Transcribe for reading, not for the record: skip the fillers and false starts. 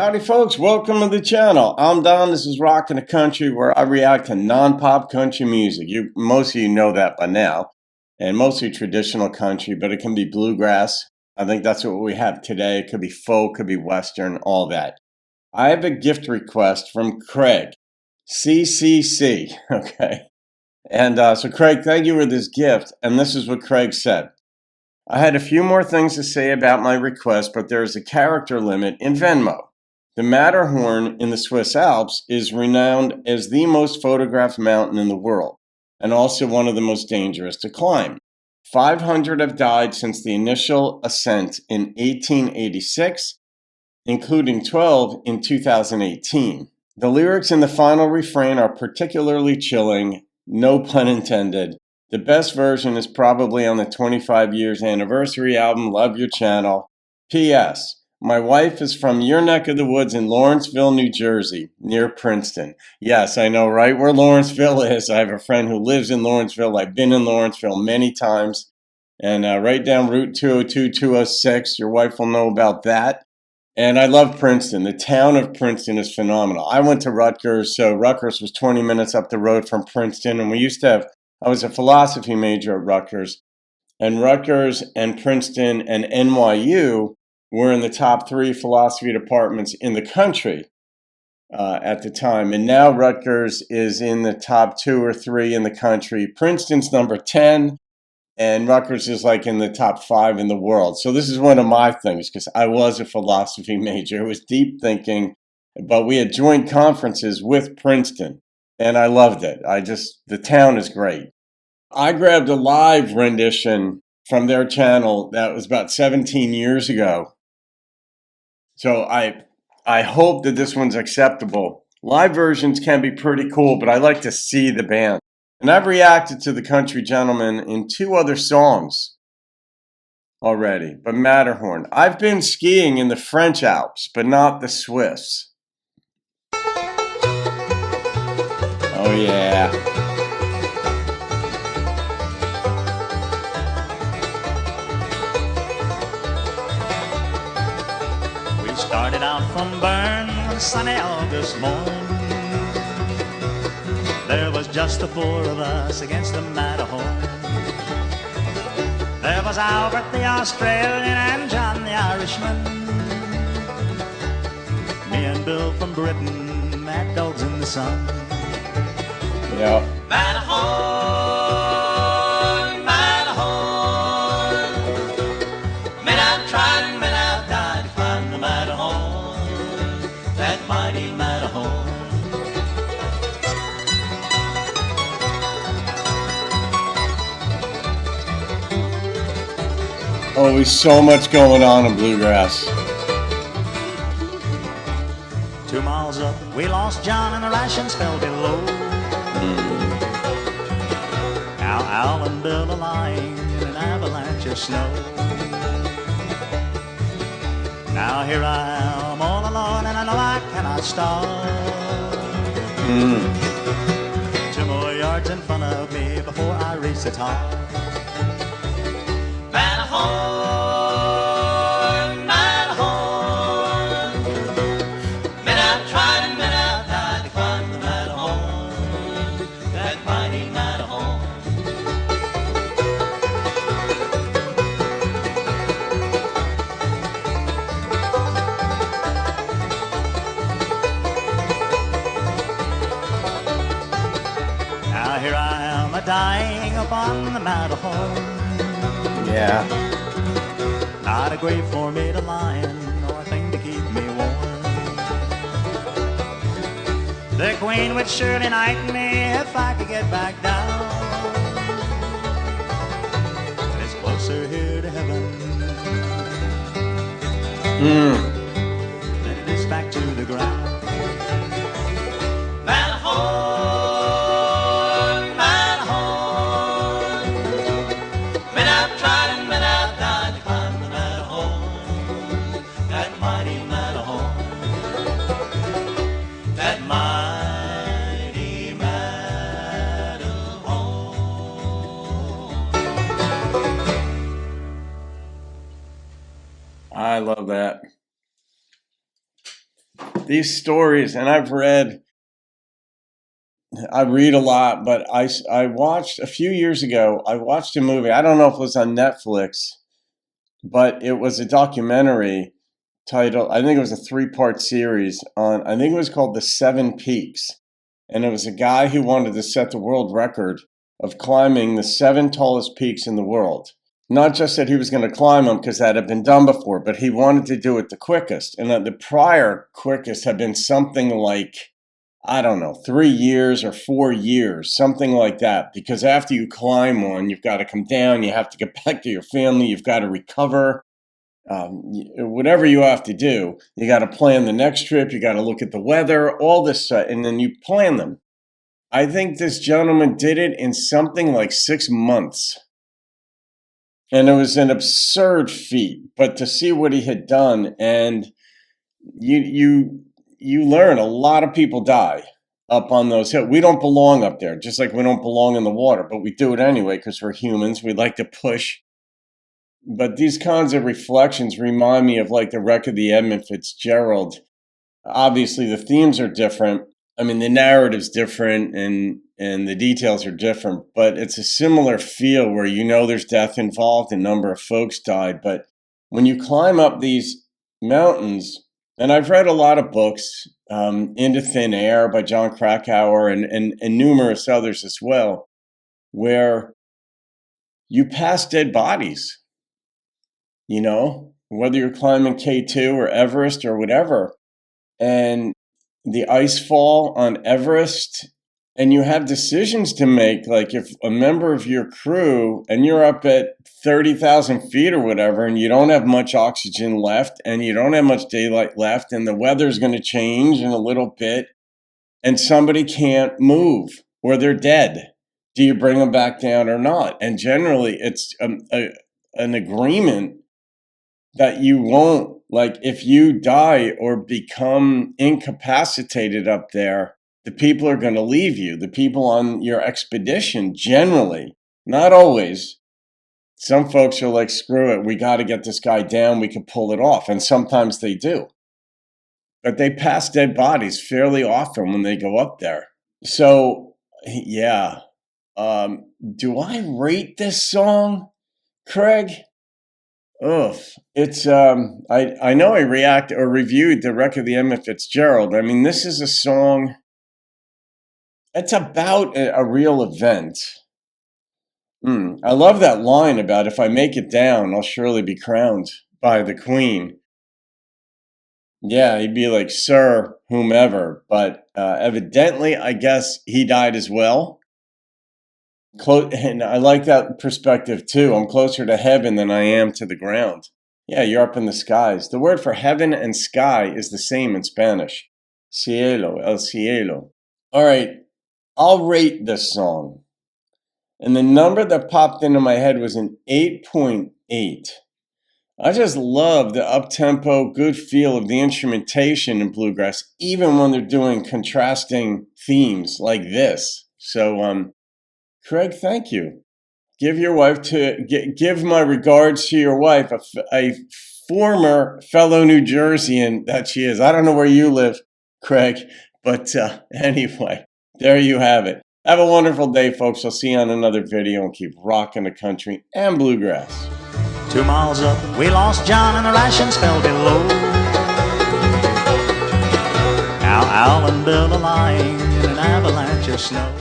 Howdy folks, welcome to the channel. I'm Don, this is Rockin' the Country, where I react to non-pop country music. Most of you know that by now, and mostly traditional country, but it can be bluegrass. I think that's what we have today. It could be folk, could be western, all that. I have a gift request from Craig, CCC, okay? And so Craig, thank you for this gift, and this is what Craig said. I had a few more things to say about my request, but there is a character limit in Venmo. The Matterhorn in the Swiss Alps is renowned as the most photographed mountain in the world, and also one of the most dangerous to climb. 500 have died since the initial ascent in 1886, including 12 in 2018. The lyrics in the final refrain are particularly chilling, no pun intended. The best version is probably on the 25 years anniversary album, Love Your Channel. P.S. My wife is from your neck of the woods in Lawrenceville, New Jersey, near Princeton. Yes, I know right where Lawrenceville is. I have a friend who lives in Lawrenceville. I've been in Lawrenceville many times. And right down Route 202, 206. Your wife will know about that. And I love Princeton. The town of Princeton is phenomenal. I went to Rutgers, so Rutgers was 20 minutes up the road from Princeton. And I was a philosophy major at Rutgers. And Rutgers and Princeton and NYU were in the top 3 philosophy departments in the country at the time. And now Rutgers is in the top 2 or 3 in the country. Princeton's number 10, and Rutgers is like in the top 5 in the world. So this is one of my things, because I was a philosophy major. It was deep thinking, but we had joint conferences with Princeton, and I loved it. The town is great. I grabbed a live rendition from their channel that was about 17 years ago. So I hope that this one's acceptable. Live versions can be pretty cool, but I like to see the band. And I've reacted to the Country Gentleman in 2 other songs already, but Matterhorn. I've been skiing in the French Alps, but not the Swiss. Oh yeah. Started out from Bern one sunny August morn. There was just the 4 of us against the Matterhorn. There was Albert the Australian and John the Irishman, me and Bill from Britain, mad dogs in the sun. Yeah. Matterhorn, Matterhorn, men I've tried and men I've died to climb the Matterhorn, that mighty Matterhorn. Always so much going on in bluegrass. 2 miles up, we lost John and the rations fell below. Now Al and Bill are lying in an avalanche of snow. Now here I am all alone and I know I cannot stop. 2 more yards in front of me before I reach the top. Matterhorn, Matterhorn, men I've tried and men I've died to climb the Matterhorn, that mighty Matterhorn. Now here I am a-dying upon the Matterhorn. Yeah. Not a grave for me to lie in, nor a thing to keep me warm. The Queen would surely knight me if I could get back down. It's closer here to heaven than it is back to the ground. Matterhorn, Matterhorn, men I've tried and men I've died to climb the Matterhorn, that mighty Matterhorn, that mighty Matterhorn. I love that. these stories, and I read a lot, but I watched a few years ago, I watched a movie. I don't know if it was on Netflix, but it was a documentary titled, I think it was a 3-part series on, I think it was called The Seven Peaks. And it was a guy who wanted to set the world record of climbing the 7 tallest peaks in the world. Not just that he was going to climb them because that had been done before, but he wanted to do it the quickest. And the prior quickest had been something like, I don't know, 3 years or 4 years, something like that. Because after you climb one, you've got to come down, you have to get back to your family, you've got to recover. Whatever you have to do, you got to plan the next trip, you got to look at the weather, all this stuff, and then you plan them. I think this gentleman did it in something like 6 months. And it was an absurd feat, but to see what he had done, and you learn a lot of people die up on those hills. We don't belong up there, just like we don't belong in the water, but we do it anyway because we're humans. We like to push. But these kinds of reflections remind me of like the wreck of the Edmund Fitzgerald. Obviously, the themes are different. I mean, the narrative's different and the details are different, but it's a similar feel where you know there's death involved, a number of folks died. But when you climb up these mountains, and I've read a lot of books, Into Thin Air by John Krakauer and numerous others as well, where you pass dead bodies. You know, whether you're climbing K2 or Everest or whatever, and the ice fall on Everest, and you have decisions to make, like if a member of your crew, and you're up at 30,000 feet or whatever, and you don't have much oxygen left, and you don't have much daylight left, and the weather's going to change in a little bit, and somebody can't move, or they're dead. Do you bring them back down or not? And generally, it's an agreement that you won't, like if you die or become incapacitated up there, the people are going to leave you. The people on your expedition, generally, not always. Some folks are like, screw it, we got to get this guy down, we can pull it off. And sometimes they do. But they pass dead bodies fairly often when they go up there. So, yeah. Do I rate this song, Craig? Oof. It's I know I reviewed the wreck of the Emma Fitzgerald. I mean, this is a song, it's about a real event. I love that line about if I make it down, I'll surely be crowned by the Queen. Yeah, he'd be like, sir, whomever. But evidently, I guess he died as well. And I like that perspective too. I'm closer to heaven than I am to the ground. Yeah, you're up in the skies. The word for heaven and sky is the same in Spanish. Cielo, el cielo. All right, I'll rate this song. And the number that popped into my head was an 8.8. I just love the up-tempo, good feel of the instrumentation in bluegrass, even when they're doing contrasting themes like this. So, Craig, thank you. Give my regards to your wife, a former fellow New Jerseyan that she is. I don't know where you live, Craig, but anyway, there you have it. Have a wonderful day, folks. I'll see you on another video and keep rocking the country and bluegrass. 2 miles up, we lost John and the rations fell below. Now Al and Bill are lying in an avalanche of snow.